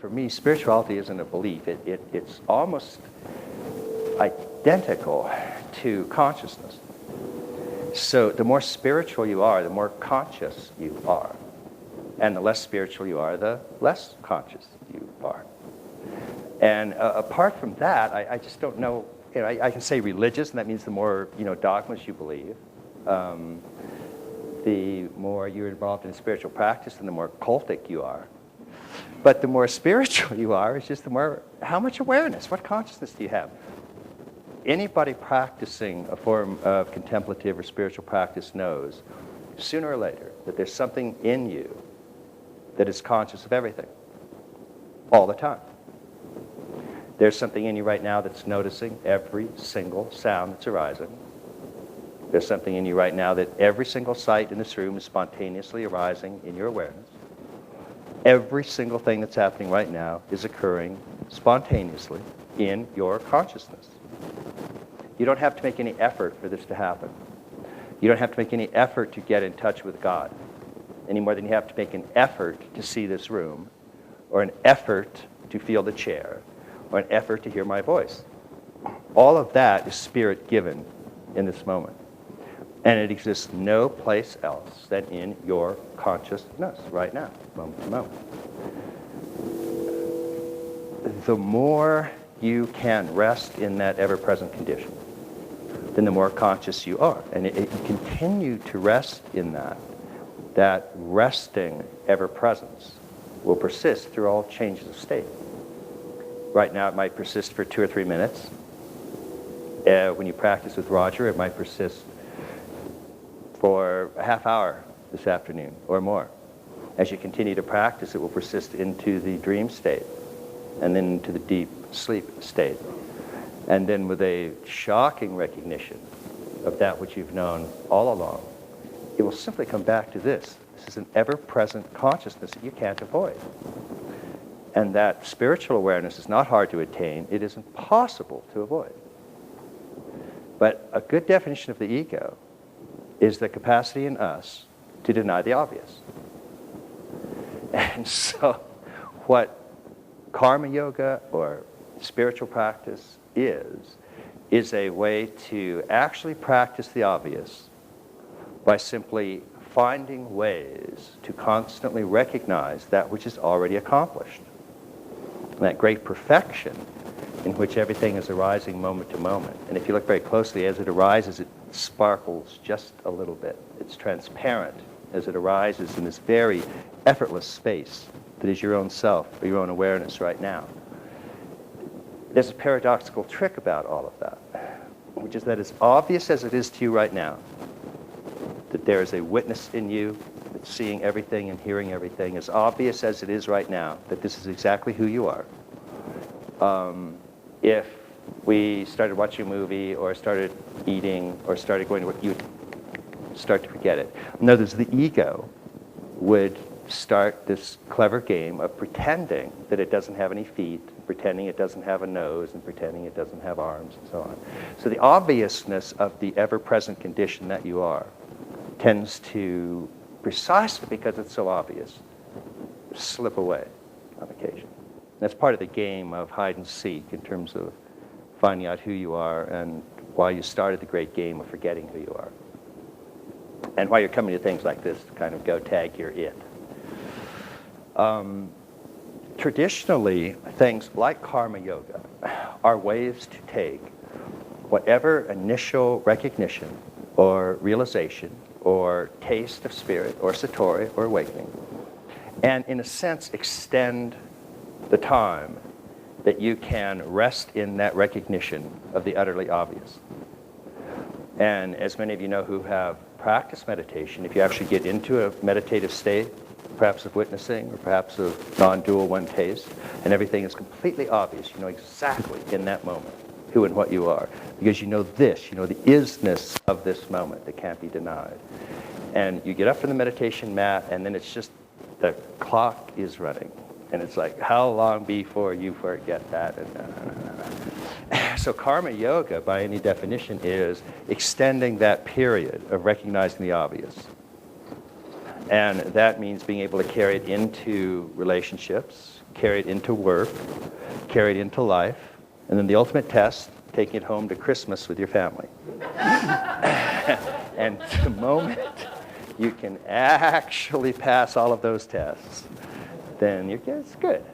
for me, spirituality isn't a belief. It's almost identical to consciousness. So the more spiritual you are, the more conscious you are. And the less spiritual you are, the less conscious you are. And apart from that, I just don't know. I can say religious, and that means the more dogmas you believe, the more you're involved in spiritual practice, and the more cultic you are. But the more spiritual you are, it's just the more, how much awareness, what consciousness do you have? Anybody practicing a form of contemplative or spiritual practice knows, sooner or later, that there's something in you that is conscious of everything, all the time. There's something in you right now that's noticing every single sound that's arising. There's something in you right now that every single sight in this room is spontaneously arising in your awareness. Every single thing that's happening right now is occurring spontaneously in your consciousness. You don't have to make any effort for this to happen. You don't have to make any effort to get in touch with God, any more than you have to make an effort to see this room, or an effort to feel the chair, or an effort to hear my voice. All of that is spirit-given in this moment. And it exists no place else than in your consciousness right now, moment to moment. The more you can rest in that ever-present condition, then the more conscious you are. And you continue to rest in that resting ever-presence will persist through all changes of state. Right now it might persist for 2 or 3 minutes. When you practice with Roger, it might persist for a half hour this afternoon or more. As you continue to practice, it will persist into the dream state and then into the deep sleep state. And then with a shocking recognition of that which you've known all along, it will simply come back to this. This is an ever-present consciousness that you can't avoid. And that spiritual awareness is not hard to attain. It is impossible to avoid. But a good definition of the ego is the capacity in us to deny the obvious. And so what karma yoga or spiritual practice is a way to actually practice the obvious by simply finding ways to constantly recognize that which is already accomplished. And that great perfection in which everything is arising moment to moment. And if you look very closely, as it arises, it sparkles just a little bit. It's transparent as it arises in this very effortless space that is your own self or your own awareness right now. There's a paradoxical trick about all of that, which is that as obvious as it is to you right now, that there is a witness in you that's seeing everything and hearing everything, as obvious as it is right now that this is exactly who you are. If we started watching a movie or started eating or started going to work, you would start to forget it. In other words, the ego would start this clever game of pretending that it doesn't have any feet, pretending it doesn't have a nose, and pretending it doesn't have arms, and so on. So the obviousness of the ever-present condition that you are tends to, precisely because it's so obvious, slip away on occasion. That's part of the game of hide and seek in terms of finding out who you are and why you started the great game of forgetting who you are. And why you're coming to things like this to kind of go tag you're it. Traditionally, things like karma yoga are ways to take whatever initial recognition or realization or taste of spirit or satori or awakening, and in a sense extend the time that you can rest in that recognition of the utterly obvious. And as many of you know who have practiced meditation, if you actually get into a meditative state, perhaps of witnessing or perhaps of non-dual one taste, and everything is completely obvious, you know exactly in that moment who and what you are, because you know this, you know the isness of this moment that can't be denied. And you get up from the meditation mat, and then it's just the clock is running. And it's like, how long before you forget that? And so karma yoga, by any definition, is extending that period of recognizing the obvious. And that means being able to carry it into relationships, carry it into work, carry it into life, and then the ultimate test, taking it home to Christmas with your family. And the moment you can actually pass all of those tests, then it's good.